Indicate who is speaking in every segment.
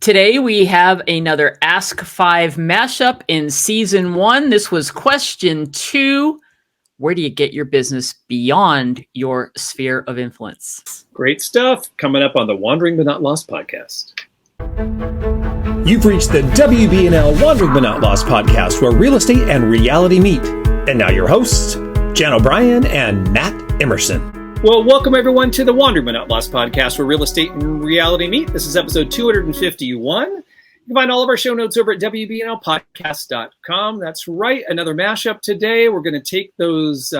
Speaker 1: Today we have another Ask 5 mashup in season 1. This was question 2. Where do you get your business beyond your sphere of influence?
Speaker 2: Great stuff coming up on the Wandering But Not Lost podcast.
Speaker 3: You've reached the WBNL Wandering But Not Lost podcast, where real estate and reality meet. And now your hosts, Jan O'Brien and Matt Emerson.
Speaker 2: Well, welcome everyone to the Wandering But Not Lost podcast, where real estate and reality meet. This is episode 251. You can find all of our show notes over at WBNLpodcast.com. That's right, another mashup today. We're going to take those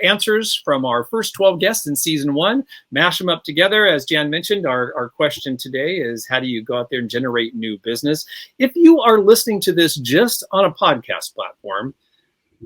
Speaker 2: answers from our first 12 guests in season 1, mash them up together. As Jan mentioned, our question today is, how do you go out there and generate new business? If you are listening to this just on a podcast platform,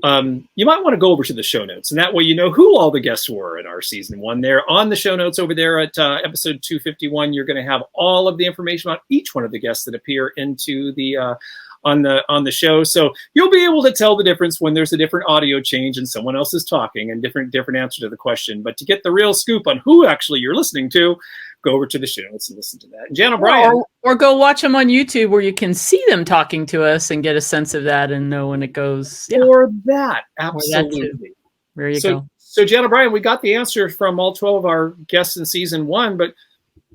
Speaker 2: you might want to go over to the show notes, and that way you know who all the guests were in our season 1. There on the show notes over there at episode 251, you're going to have all of the information on each one of the guests that appear into the on the show. So you'll be able to tell the difference when there's a different audio change and someone else is talking and different answer to the question. But to get the real scoop on who actually you're listening to, go over to the show notes and listen to that. And Jan O'Brien.
Speaker 1: Or go watch them on YouTube, where you can see them talking to us and get a sense of that and know when it goes.
Speaker 2: Yeah. Or that, absolutely.
Speaker 1: There you go.
Speaker 2: So Jan O'Brien, we got the answer from all 12 of our guests in season 1, but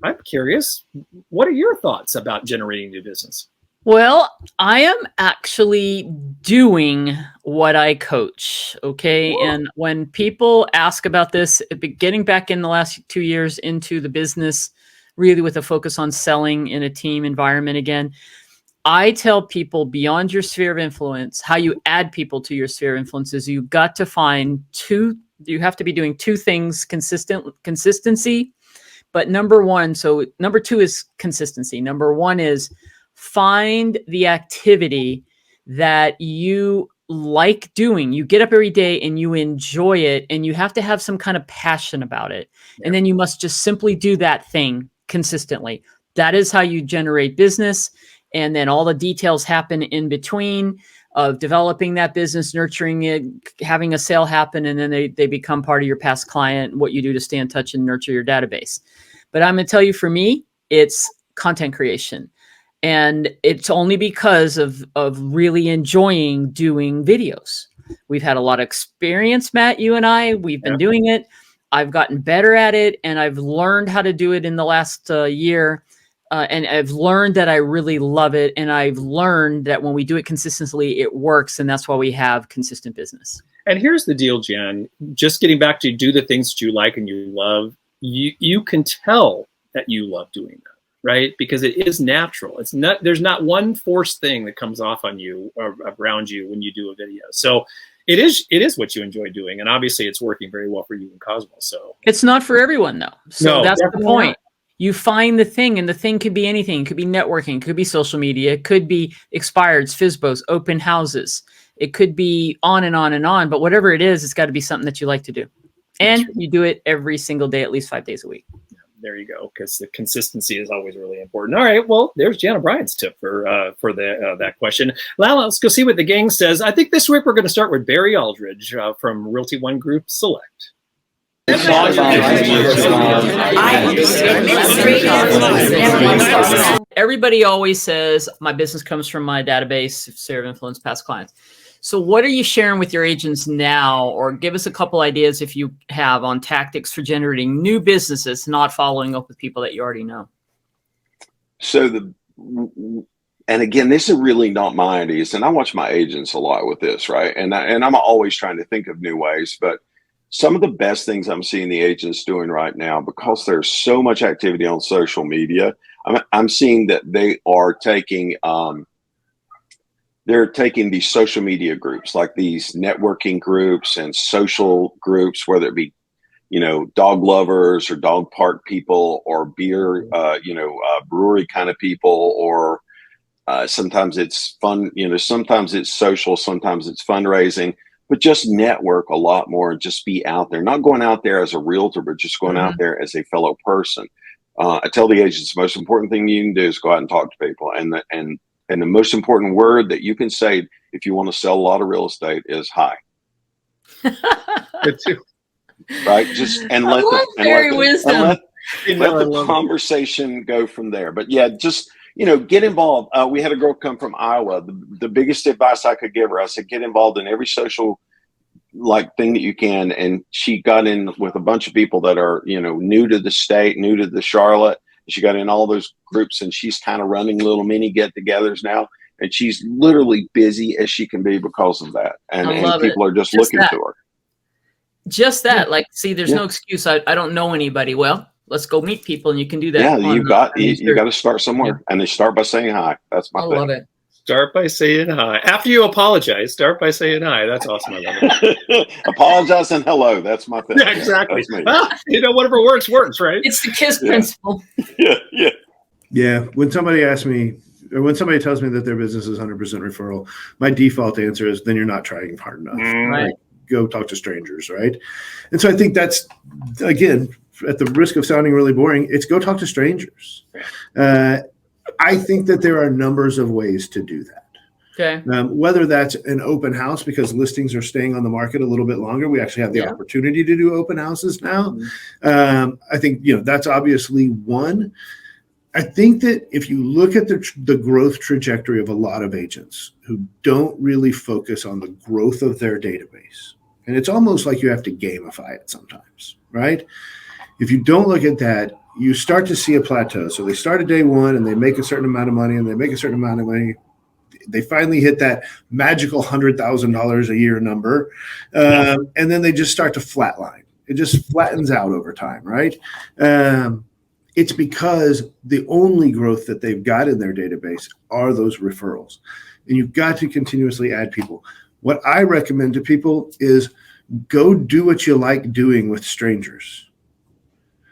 Speaker 2: I'm curious, what are your thoughts about generating new business?
Speaker 1: Well, I am actually doing what I coach, okay? Whoa. And when people ask about this, getting back in the last 2 years into the business, really with a focus on selling in a team environment again, I tell people, beyond your sphere of influence, how you add people to your sphere of influence is you have to be doing 2 things: consistency. But number 2 is consistency. Number 1 is find the activity that you like doing. You get up every day and you enjoy it, and you have to have some kind of passion about it. Yeah. And then you must just simply do that thing consistently. That is how you generate business. And then all the details happen in between of developing that business, nurturing it, having a sale happen, and then they become part of your past client, what you do to stay in touch and nurture your database. But I'm going to tell you, for me, it's content creation. And it's only because of really enjoying doing videos. We've had a lot of experience, Matt, you and I. We've been doing it. I've gotten better at it, and I've learned how to do it in the last year. And I've learned that I really love it. And I've learned that when we do it consistently, it works. And that's why we have consistent business.
Speaker 2: And here's the deal, Jan. Just getting back to do the things that you like and you love, you can tell that you love doing that. Right? Because it is natural. There's not one forced thing that comes off on you or around you when you do a video. So it is what you enjoy doing. And obviously it's working very well for you and Cosmo. So
Speaker 1: it's not for everyone though. So that's the point. Not. You find the thing, and the thing could be anything. It could be networking, it could be social media, it could be expireds, FSBOs, open houses. It could be on and on and on, but whatever it is, it's got to be something that you like to do. And you do it every single day, at least 5 days a week.
Speaker 2: There you go, because the consistency is always really important. All right, well, there's Jan O'Brien's tip for that question. Lala, let's go see what the gang says. I think this week we're going to start with Barry Aldridge from Realty One Group Select.
Speaker 1: Everybody always says, my business comes from my database, sphere of influence, past clients. So what are you sharing with your agents now, or give us a couple ideas if you have, on tactics for generating new businesses, not following up with people that you already know?
Speaker 4: So and again, this is really not my ideas, and I watch my agents a lot with this, right? And I'm always trying to think of new ways, but some of the best things I'm seeing the agents doing right now, because there's so much activity on social media, I'm seeing that they are taking these social media groups, like these networking groups and social groups, whether it be, dog lovers or dog park people or beer, brewery kind of people, or sometimes it's fun, sometimes it's social, sometimes it's fundraising, but just network a lot more and just be out there, not going out there as a realtor, but just going out there as a fellow person. I tell the agents, the most important thing you can do is go out and talk to people. And the most important word that you can say if you want to sell a lot of real estate is hi.
Speaker 2: Good too.
Speaker 4: Right? Just and let the conversation go from there. But yeah, just get involved. We had a girl come from Iowa. The biggest advice I could give her, I said, get involved in every social thing that you can. And she got in with a bunch of people that are, new to the state, new to the Charlotte. She got in all those groups, and she's kind of running little mini get-togethers now. And she's literally busy as she can be because of that. And people are just looking to her.
Speaker 1: Just that. See, there's no excuse. I don't know anybody. Well, let's go meet people, and you can do that.
Speaker 4: Yeah, you got to start somewhere, and they start by saying hi. That's my thing. I love it.
Speaker 2: Start by saying hi. After you apologize, start by saying hi. That's awesome. I love it.
Speaker 4: Apologize and hello. That's my thing.
Speaker 2: Yeah, exactly. Well, whatever works, right?
Speaker 1: It's the KISS principle.
Speaker 5: Yeah. When somebody asks me, or when somebody tells me that their business is 100% referral, my default answer is, then you're not trying hard enough.
Speaker 1: Right.
Speaker 5: Go talk to strangers, right? And so I think that's, again, at the risk of sounding really boring, it's go talk to strangers. I think that there are numbers of ways to do that.
Speaker 1: Okay.
Speaker 5: Whether that's an open house because listings are staying on the market a little bit longer. We actually have the opportunity to do open houses now. I think, that's obviously one. I think that if you look at the growth trajectory of a lot of agents who don't really focus on the growth of their database, and it's almost like you have to gamify it sometimes, right? If you don't look at that, you start to see a plateau. So they start at day one and they make a certain amount of money, and they make a certain amount of money. They finally hit that magical $100,000 a year number. And then they just start to flatline. It just flattens out over time, right? It's because the only growth that they've got in their database are those referrals. And you've got to continuously add people. What I recommend to people is go do what you like doing with strangers.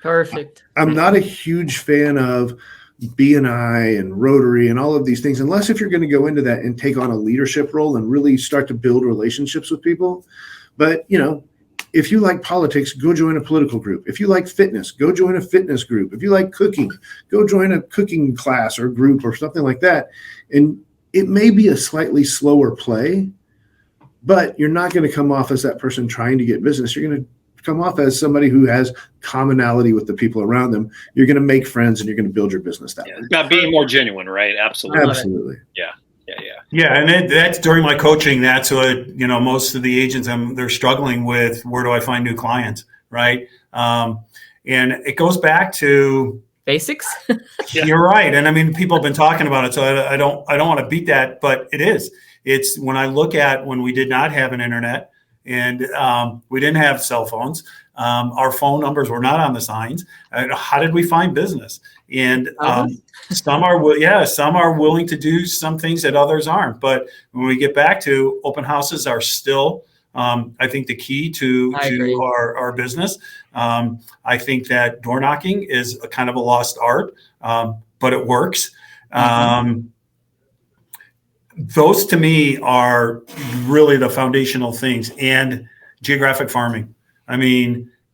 Speaker 1: Perfect.
Speaker 5: I'm not a huge fan of BNI and Rotary and all of these things, unless if you're going to go into that and take on a leadership role and really start to build relationships with people. But, if you like politics, go join a political group. If you like fitness, go join a fitness group. If you like cooking, go join a cooking class or group or something like that. And it may be a slightly slower play, but you're not going to come off as that person trying to get business. You're going to come off as somebody who has commonality with the people around them. You're going to make friends and you're going to build your business that way.
Speaker 2: It's about being more genuine, right? Absolutely.
Speaker 6: Yeah, and that's during my coaching. That's what most of the agents they're struggling with. Where do I find new clients, right? And it goes back to
Speaker 1: basics.
Speaker 6: You're right, and people have been talking about it, so I don't want to beat that, but it is. It's when I look at when we did not have an internet and we didn't have cell phones. Our phone numbers were not on the signs. How did we find business? And some are willing to do some things that others aren't. But when we get back to open houses are still, I think, the key to our business. I think that door knocking is a kind of a lost art, but it works. Those to me are really the foundational things, and geographic farming.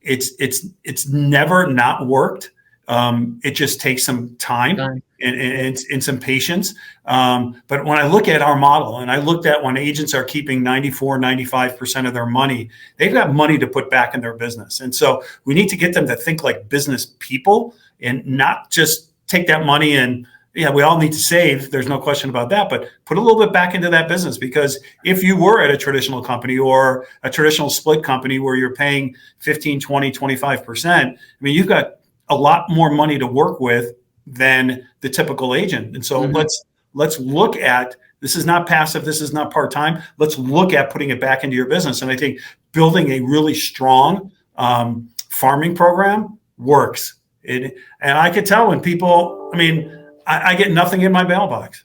Speaker 6: It's never not worked. It just takes some time and some patience. But when I look at our model and I looked at when agents are keeping 95% of their money, they've got money to put back in their business. And so we need to get them to think like business people and not just take that money and, we all need to save. There's no question about that, but put a little bit back into that business, because if you were at a traditional company or a traditional split company where you're paying 15, 20, 25%, you've got a lot more money to work with than the typical agent. And so let's look at, this is not passive. This is not part-time. Let's look at putting it back into your business. And I think building a really strong farming program works. And I could tell when people, I get nothing in my mailbox.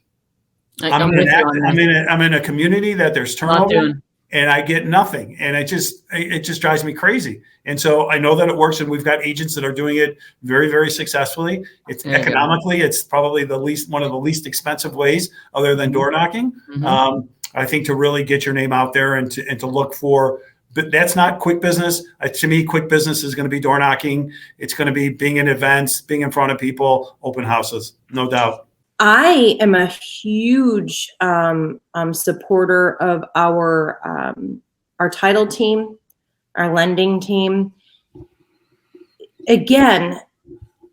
Speaker 6: I'm in a community that there's turnover, and I get nothing, and it just drives me crazy. And so I know that it works, and we've got agents that are doing it very, very successfully. It's economically, it's probably one of the least expensive ways, other than door knocking. I think to really get your name out there and to look for. But that's not quick business. To me, quick business is going to be door knocking. It's going to be being in events, being in front of people, open houses, no doubt.
Speaker 7: I am a huge supporter of our title team, our lending team. Again,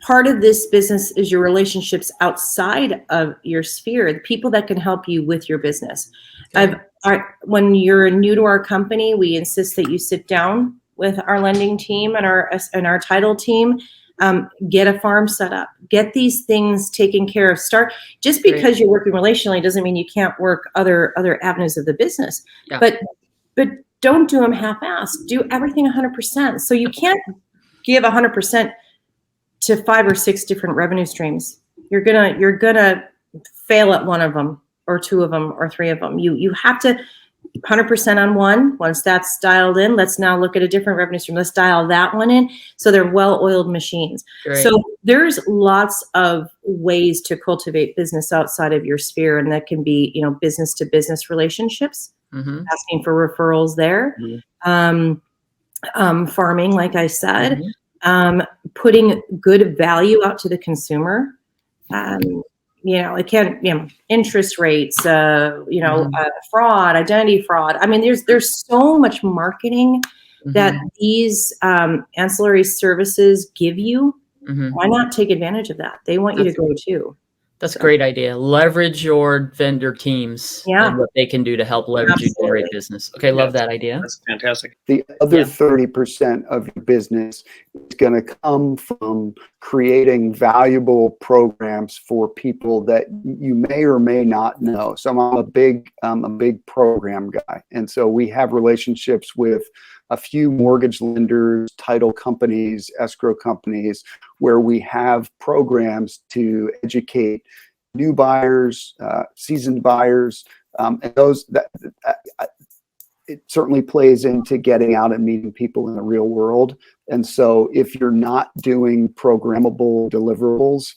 Speaker 7: part of this business is your relationships outside of your sphere, the people that can help you with your business. When you're new to our company, we insist that you sit down with our lending team and our title team. Get a farm set up, get these things taken care of. Just because you're working relationally doesn't mean you can't work other avenues of the business. Yeah. But don't do them half-assed. Do everything 100%. So you can't give 100% to 5 or 6 different revenue streams. You're gonna fail at one of them, or 2 of them, or 3 of them. You have to 100% on one. Once that's dialed in, let's now look at a different revenue stream. Let's dial that one in. So they're well-oiled machines. Great. So there's lots of ways to cultivate business outside of your sphere, and that can be, business to business relationships, asking for referrals there, farming, like I said, putting good value out to the consumer. It can, interest rates, fraud, identity fraud. I mean, there's so much marketing that these ancillary services give you. Why not take advantage of that? They want you to grow too.
Speaker 1: That's a great idea. Leverage your vendor teams and what they can do to help leverage you generate business. Okay, love that idea.
Speaker 2: That's fantastic.
Speaker 8: The other 30% of your business is going to come from creating valuable programs for people that you may or may not know. So I'm a big program guy. And so we have relationships with a few mortgage lenders, title companies, escrow companies, where we have programs to educate new buyers, seasoned buyers, and it certainly plays into getting out and meeting people in the real world. And so if you're not doing programmable deliverables,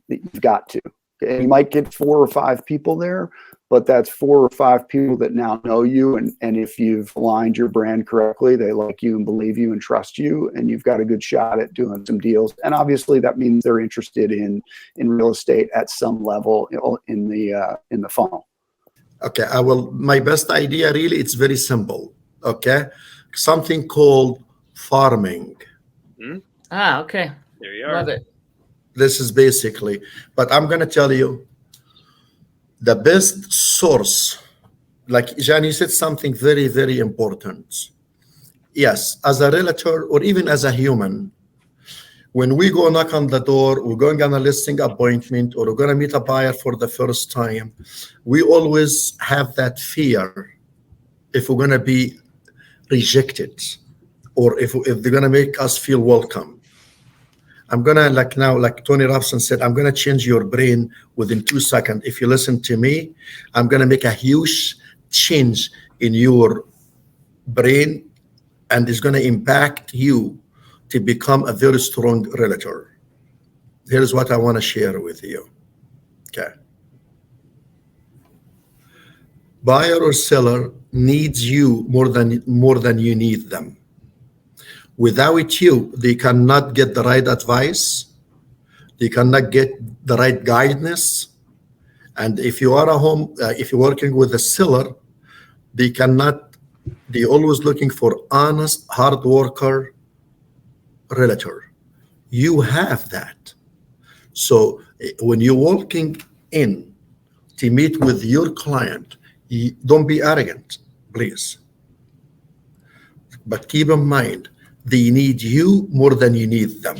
Speaker 8: you've got to. And you might get 4 or 5 people there, but that's 4 or 5 people that now know you. And if you've aligned your brand correctly, they like you and believe you and trust you, and you've got a good shot at doing some deals. And obviously that means they're interested in real estate at some level in the funnel.
Speaker 9: Okay, my best idea really, it's very simple. Okay, something called farming.
Speaker 1: Okay.
Speaker 2: There you are.
Speaker 1: Love it.
Speaker 9: This is basically, but I'm going to tell you the best source, like Jenny said something very, very important. Yes, as a realtor or even as a human, when we go knock on the door, we're going on a listing appointment, or we're going to meet a buyer for the first time, we always have that fear if we're going to be rejected, or if they're going to make us feel welcome. I'm going to, like Tony Robson said, I'm going to change your brain within 2 seconds. If you listen to me, I'm going to make a huge change in your brain, and it's going to impact you to become a very strong realtor. Here's what I want to share with you. Okay. Buyer or seller needs you more than you need them. Without you, they cannot get the right advice. They cannot get the right guidance. And if you are if you're working with a seller, they're always looking for honest, hard worker realtor. You have that. So when you're walking in to meet with your client, don't be arrogant, please. But keep in mind, they need you more than you need them.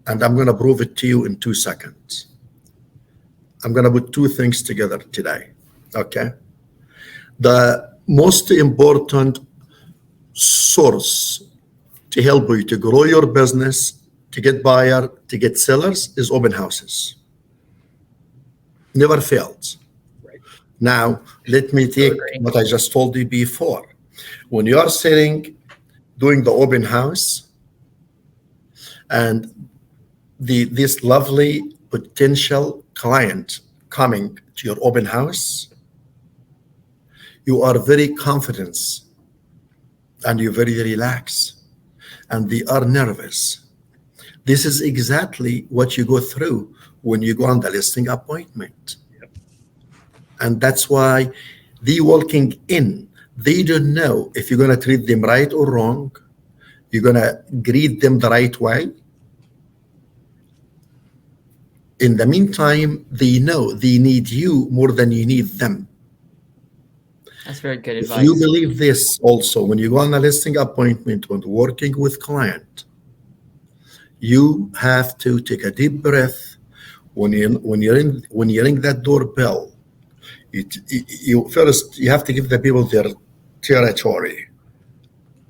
Speaker 9: And I'm going to prove it to you in 2 seconds. I'm going to put 2 things together today. Okay. The most important source to help you to grow your business, to get buyer, to get sellers, is open houses. Never fails. Right. Now, let me take what I just told you before. When you are doing the open house, and this lovely potential client coming to your open house, you are very confident and you're very relaxed, and they are nervous. This is exactly what you go through when you go on the listing appointment. Yep. And that's why they walking in, they don't know if you're going to treat them right or wrong. You're going to greet them the right way. in the meantime, they know they need you more than you need them.
Speaker 1: That's very good
Speaker 9: If
Speaker 1: advice.
Speaker 9: you believe this also, when you go on a listing appointment when working with client, you have to take a deep breath when you're in that doorbell. You first you have to give the people their territory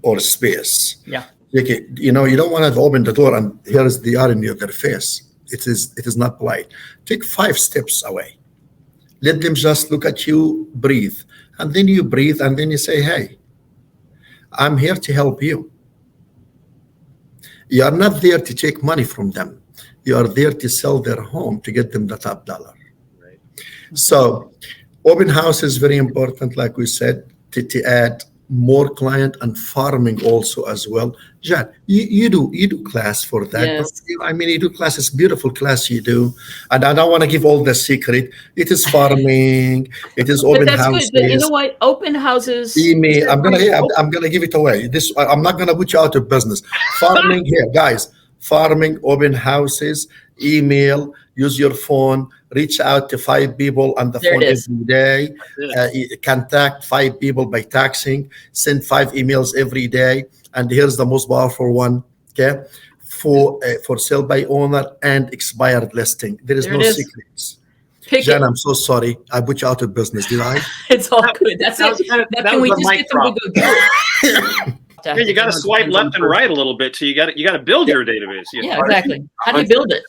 Speaker 9: or space.
Speaker 1: Yeah.
Speaker 9: Okay, you don't want to open the door and here's the are in their face. It is not polite. Take 5 steps away. Let them just look at you, breathe. And then you breathe and then you say, hey, I'm here to help you. You are not there to take money from them. You are there to sell their home to get them the top dollar. Right. So open house is very important, like we said, to add more client and farming also as well. Jan, you do class for that.
Speaker 1: Yes.
Speaker 9: I mean, you do class. It's beautiful class you do. And I don't want to give all the secret. It is farming. It is open houses.
Speaker 1: Good. But you know what? Open houses.
Speaker 9: Email. I'm gonna give it away. I'm not gonna put you out of business. Farming here, guys. Farming, open houses, email, use your phone, reach out to 5 people on the phone every day, contact 5 people by texting, send 5 emails every day. And here's the most powerful one, okay? For sale by owner and expired listing. There is no secrets. Jen, I'm so sorry. I put you out of business, did I?
Speaker 1: It's all good. That's it. Can we just get them to go?
Speaker 2: Yeah, you got to swipe left and right a little bit. So you got to build your database.
Speaker 1: Yeah, exactly. How do you build it?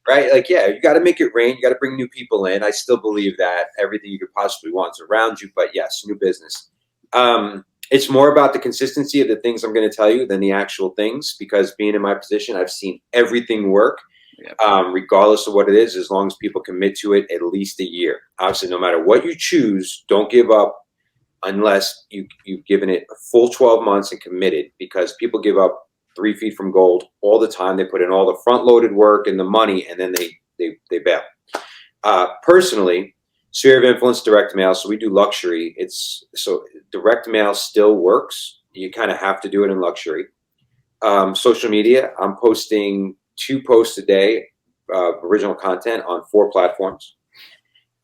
Speaker 10: Right? Like, yeah, you got to make it rain. You got to bring new people in. I still believe that everything you could possibly want is around you. But yes, new business. It's more about the consistency of the things I'm going to tell you than the actual things, because being in my position, I've seen everything work, regardless of what it is, as long as people commit to it at least a year. Obviously, no matter what you choose, don't give up unless you've given it a full 12 months and committed, because people give up 3 feet from gold all the time. They put in all the front loaded work and the money, and then they bail. Personally, sphere of influence, direct mail. So we do luxury. So direct mail still works. You kind of have to do it in luxury. Social media, I'm posting 2 posts a day, original content on 4 platforms.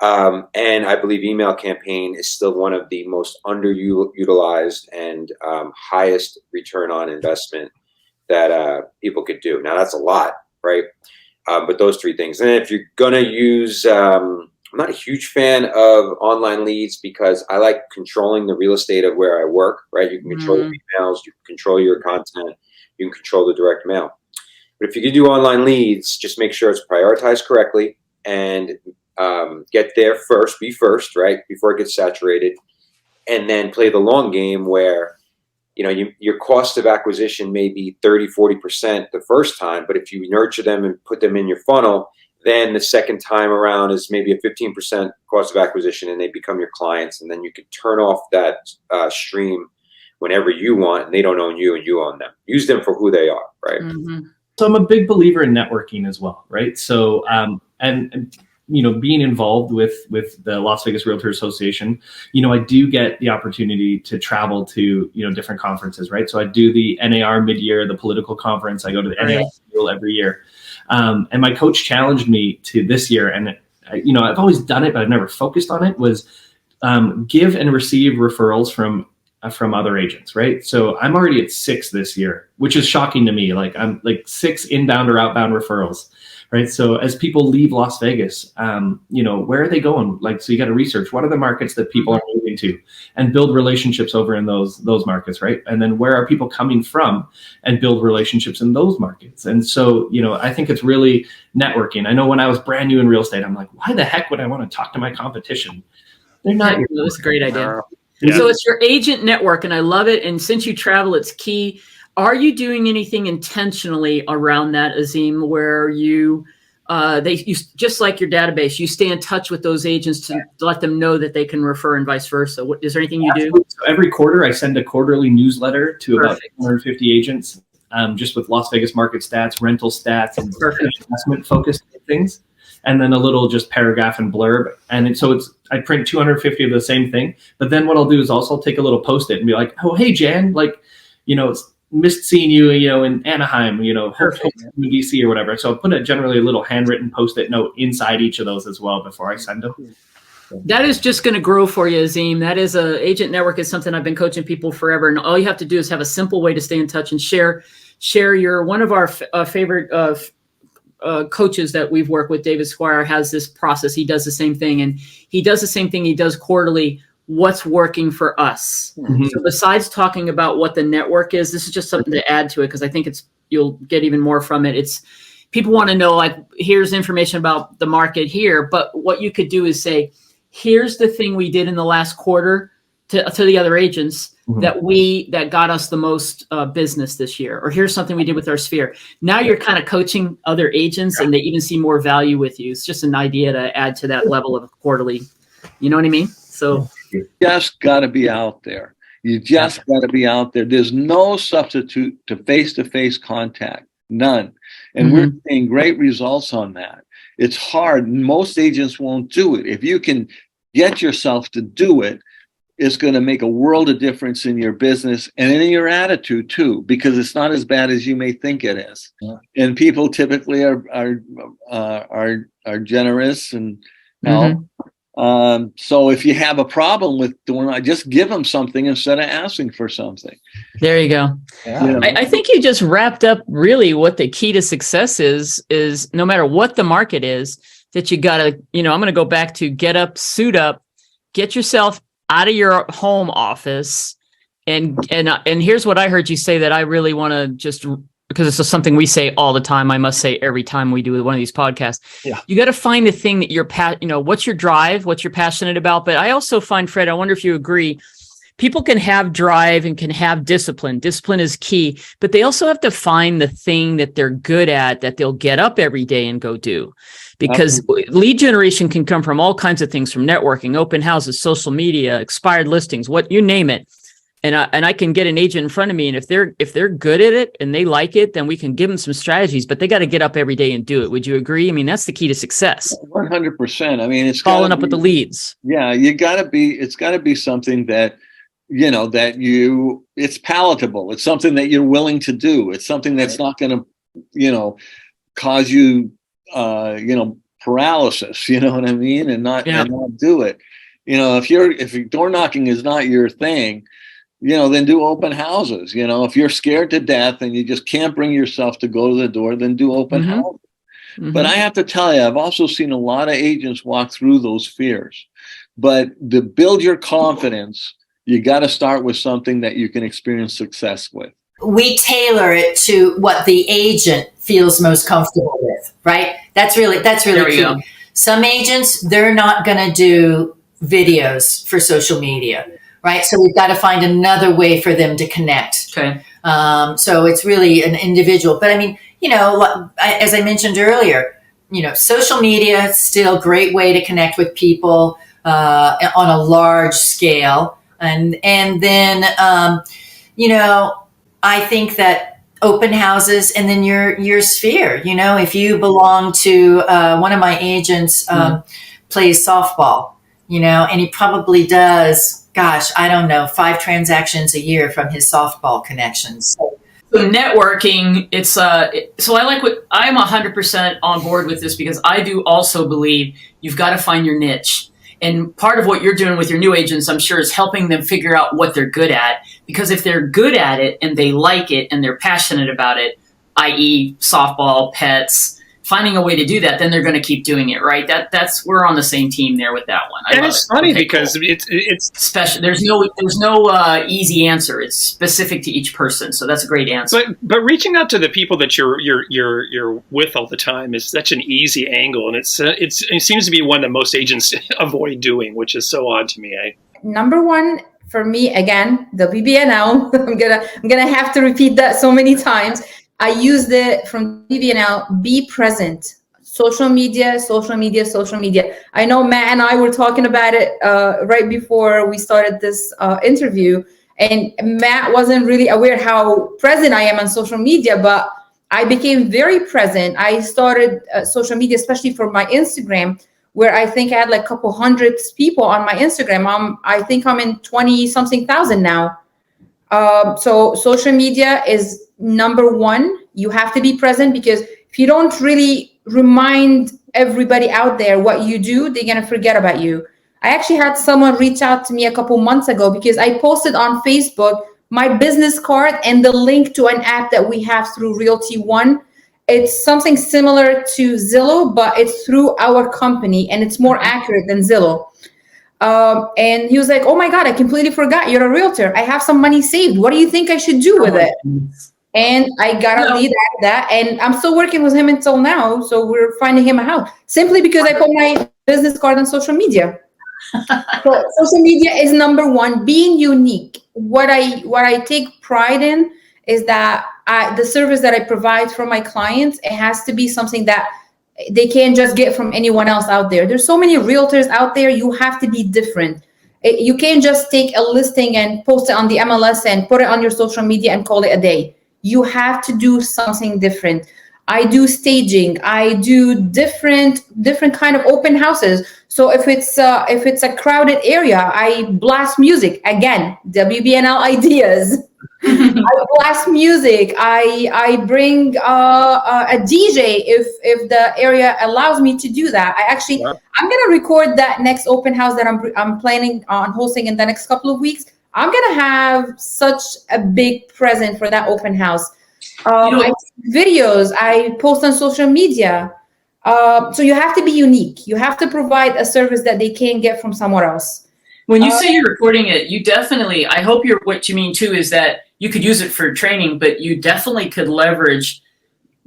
Speaker 10: And I believe email campaign is still one of the most underutilized and highest return on investment that people could do. Now that's a lot, right? But those 3 things. And if you're going to use, I'm not a huge fan of online leads, because I like controlling the real estate of where I work, right? You can control your emails, you can control your content, you can control the direct mail. But if you can do online leads, just make sure it's prioritized correctly and get there first, be first, right? Before it gets saturated, and then play the long game where, your cost of acquisition may be 30-40% the first time, but if you nurture them and put them in your funnel, then the second time around is maybe a 15% cost of acquisition, and they become your clients. And then you can turn off that stream whenever you want, and they don't own you and you own them. Use them for who they are, right?
Speaker 11: Mm-hmm. So I'm a big believer in networking as well, right? So, and being involved with the Las Vegas Realtor Association, I do get the opportunity to travel to, different conferences, right? So I do the NAR mid-year, the political conference. I go to the NAR every year. And my coach challenged me to this year, and I've always done it, but I've never focused on it, was give and receive referrals from other agents, right? So I'm already at 6 this year, which is shocking to me. Like I'm like 6 inbound or outbound referrals, right? So as people leave Las Vegas, where are they going? Like, so you got to research what are the markets that people are moving to, and build relationships over in those markets, right? And then where are people coming from, and build relationships in those markets. And so, I think it's really networking. I know when I was brand new in real estate, I'm like, why the heck would I want to talk to my competition? They're not.
Speaker 1: That's a great idea. Yeah. So it's your agent network, and I love it. And since you travel, it's key. Are you doing anything intentionally around that, Azim, where you just like your database, you stay in touch with those agents to let them know that they can refer and vice versa? Is there anything you do?
Speaker 11: So every quarter, I send a quarterly newsletter to about 150 agents, just with Las Vegas market stats, rental stats, and investment focused things. And then a little just paragraph and blurb. And I print 250 of the same thing. But then what I'll do is also take a little Post-it and be like, oh, hey, Jan, missed seeing you, in Anaheim, hope
Speaker 1: Perfect.
Speaker 11: in DC or whatever. So I'll put generally a little handwritten Post-it note inside each of those as well before I send them.
Speaker 1: That is just going to grow for you, Azim. That is agent network is something I've been coaching people forever. And all you have to do is have a simple way to stay in touch and share one of our favorite coaches that we've worked with, David Squire, has this process. He does the same thing, and he does the same thing. He does quarterly. What's working for us?
Speaker 11: Mm-hmm.
Speaker 1: So besides talking about what the network is, this is just something to add to it, because I think you'll get even more from it. It's people want to know, like, here's information about the market here, but what you could do is say, here's the thing we did in the last quarter to the other agents that got us the most business this year, or here's something we did with our sphere. Now you're kind of coaching other agents, and they even see more value with you. It's just an idea to add to that level of quarterly. You know what I mean? So
Speaker 12: you just got to be out there. You just got to be out there. There's no substitute to face-to-face contact, none. And we're seeing great results on that. It's hard. Most agents won't do it. If you can get yourself to do it, it's going to make a world of difference in your business and in your attitude too, because it's not as bad as you may think it is. Yeah. And people typically are generous and help. So if you have a problem with doing it, just give them something instead of asking for something.
Speaker 1: There you go. Yeah. I think you just wrapped up really what the key to success is no matter what the market is, that you got to, I'm going to go back to get up, suit up, get yourself out of your home office. And here's what I heard you say that I really want to just, because it's just something we say all the time. I must say every time we do one of these podcasts, you got to find the thing that you're, what's your drive, what you're passionate about. But I also find, Fred, I wonder if you agree, people can have drive and can have discipline. Discipline is key, but they also have to find the thing that they're good at, that they'll get up every day and go do. Because lead generation can come from all kinds of things, from networking, open houses, social media, expired listings, what you name it. And I can get an agent in front of me, and if they're good at it and they like it, then we can give them some strategies. But they got to get up every day and do it. Would you agree? I mean, that's the key to success.
Speaker 12: 100%. I mean, it's
Speaker 1: following up with the leads.
Speaker 12: Yeah, it's got to be something that it's palatable. It's something that you're willing to do. It's something that's not going to, cause you, paralysis. You know what I mean? And not do it. If door knocking is not your thing, then do open houses. If you're scared to death and you just can't bring yourself to go to the door, then do open houses. But I have to tell you, I've also seen a lot of agents walk through those fears. But to build your confidence, you got to start with something that you can experience success with.
Speaker 13: We tailor it to what the agent feels most comfortable with, right? That's really key. Go. Some agents, they're not going to do videos for social media, right? So we've got to find another way for them to connect.
Speaker 1: Okay.
Speaker 13: So it's really an individual. But I mean, as I mentioned earlier, social media is still a great way to connect with people on a large scale. And then, I think that open houses and then your sphere, if you belong to one of my agents plays softball, and he probably does, 5 transactions a year from his softball connections.
Speaker 1: So networking, it's so I'm 100% on board with this, because I do also believe you've got to find your niche. And part of what you're doing with your new agents, I'm sure, is helping them figure out what they're good at. Because if they're good at it and they like it and they're passionate about it, i.e. softball, pets, finding a way to do that, then they're going to keep doing it, right? We're on the same team there with that one.
Speaker 2: And it's funny because it's
Speaker 1: special. There's no easy answer. It's specific to each person. So that's a great answer.
Speaker 2: But reaching out to the people that you're with all the time is such an easy angle, and it seems to be one that most agents avoid doing, which is so odd to me.
Speaker 14: Number one for me, again, the BBNL. I'm gonna have to repeat that so many times. I used it from BBNL, be present. Social media. I know Matt and I were talking about it right before we started this interview, and Matt wasn't really aware how present I am on social media, but I became very present. I started social media, especially for my Instagram, where I think I had like a couple hundred people on my Instagram. I think I'm in 20-something thousand now. So social media is number one. You have to be present, because if you don't really remind everybody out there what you do, they're going to forget about you. I actually had someone reach out to me a couple months ago because I posted on Facebook my business card and the link to an app that we have through Realty One. It's something similar to Zillow, but it's through our company and it's more accurate than Zillow. And he was like, oh my God, I completely forgot you're a realtor. I have some money saved. What do you think I should do with it? And I got a lead at that. And I'm still working with him until now. So we're finding him a house simply because I put my business card on social media. So social media is number one. Being unique. What I take pride in is that the service that I provide for my clients, it has to be something that they can't just get from anyone else out there. There's so many realtors out there. You have to be different. You can't just take a listing and post it on the MLS and put it on your social media and call it a day. You have to do something different. I do staging. I do different kind of open houses. So if it's a crowded area, I blast music. Again, WBNL ideas. I blast music. I bring a DJ if the area allows me to do that. I'm gonna record that next open house that I'm planning on hosting in the next couple of weeks. I'm gonna have such a big present for that open house. I take videos. I post on social media. So you have to be unique. You have to provide a service that they can't get from somewhere else.
Speaker 1: When you say you're recording it, you definitely, I hope what you mean too is that you could use it for training, but you definitely could leverage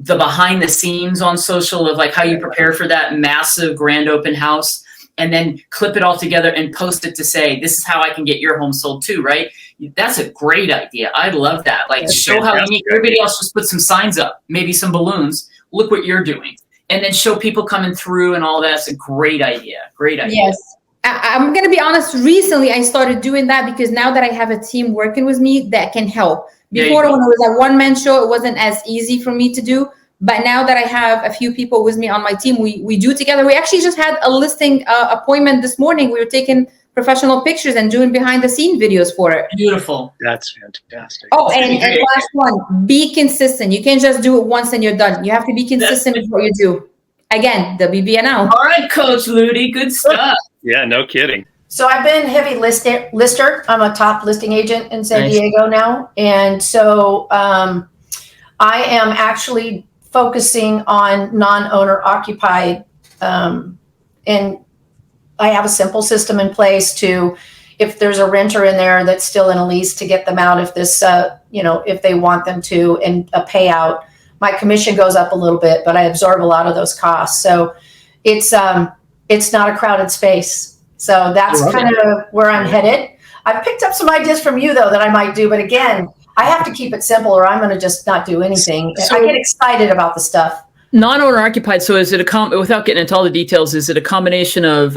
Speaker 1: the behind the scenes on social of like how you prepare for that massive grand open house and then clip it all together and post it to say, this is how I can get your home sold too, right? That's a great idea. I love that. Like show how unique. Everybody else just put some signs up, maybe some balloons. Look what you're doing. And then show people coming through and all that. That's a great idea. Great idea.
Speaker 14: Yes. I'm going to be honest. Recently, I started doing that because now that I have a team working with me that can help. Before, when it was a one-man show, it wasn't as easy for me to do. But now that I have a few people with me on my team, we do together. We actually just had a listing appointment this morning. We were taking professional pictures and doing behind-the-scene videos for it.
Speaker 1: Beautiful.
Speaker 2: That's fantastic.
Speaker 14: Oh, and last one, be consistent. You can't just do it once and you're done. You have to be consistent with what you do. Again, WBNL.
Speaker 1: All right, Coach Lodi, good stuff.
Speaker 2: Yeah, no kidding.
Speaker 15: So I've been heavy lister. I'm a top listing agent in San Diego now. And so I am actually focusing on non-owner occupied. And I have a simple system in place to, if there's a renter in there that's still in a lease, to get them out if this, if they want them to, and a payout. My commission goes up a little bit, but I absorb a lot of those costs. So it's not a crowded space. So that's kind of where I'm headed. I've picked up some ideas from you though that I might do, but again, I have to keep it simple or I'm going to just not do anything. I get excited about the stuff.
Speaker 1: Non-owner occupied. So is it without getting into all the details, is it a combination of,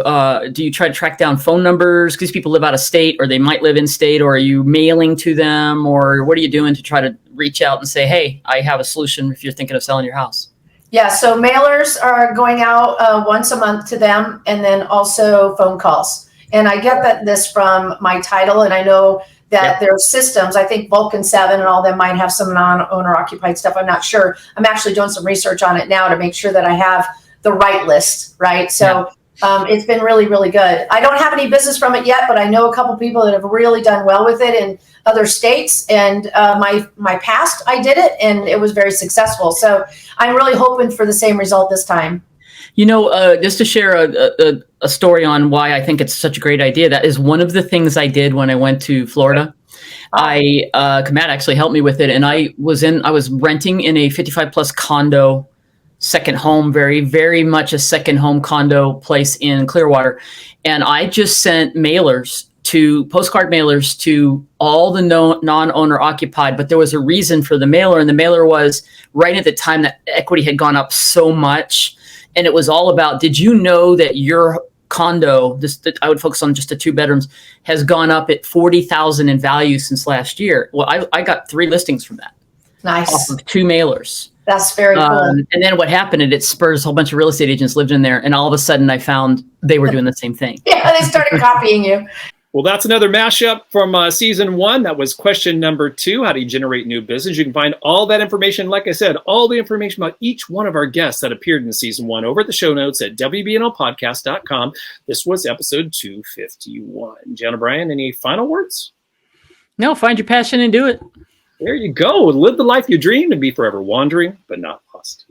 Speaker 1: do you try to track down phone numbers because people live out of state or they might live in state, or are you mailing to them, or what are you doing to try to reach out and say, hey, I have a solution if you're thinking of selling your house?
Speaker 15: Yeah. So mailers are going out once a month to them, and then also phone calls. And I get this from my title, and I know that there are systems. I think Vulcan 7 and all them might have some non-owner occupied stuff. I'm not sure. I'm actually doing some research on it now to make sure that I have the right list, right? So it's been really, really good. I don't have any business from it yet, but I know a couple people that have really done well with it in other states. And my past, I did it, and it was very successful. So I'm really hoping for the same result this time.
Speaker 1: You know, just to share a story on why I think it's such a great idea. That is one of the things I did when I went to Florida. Matt actually helped me with it. And I was renting in a 55 plus condo, second home, very, very much a second home condo place in Clearwater. And I just sent postcard mailers to all the non-owner occupied, but there was a reason for the mailer. And the mailer was right at the time that equity had gone up so much. And it was all about, did you know that your condo, I would focus on just the 2 bedrooms, has gone up at $40,000 in value since last year? Well, I got 3 listings from that.
Speaker 15: Nice.
Speaker 1: Off of 2 mailers.
Speaker 15: That's very cool.
Speaker 1: And then what happened, it spurs a whole bunch of real estate agents lived in there. And all of a sudden I found they were doing the same thing.
Speaker 15: Yeah, they started copying you.
Speaker 2: Well, that's another mashup from season 1. That was question number 2. How do you generate new business? You can find all that information, like I said, all the information about each one of our guests that appeared in season 1 over at the show notes at WBNLpodcast.com. This was episode 251. Jen O'Brien, any final words?
Speaker 1: No, find your passion and do it.
Speaker 2: There you go. Live the life you dreamed and be forever wandering, but not lost.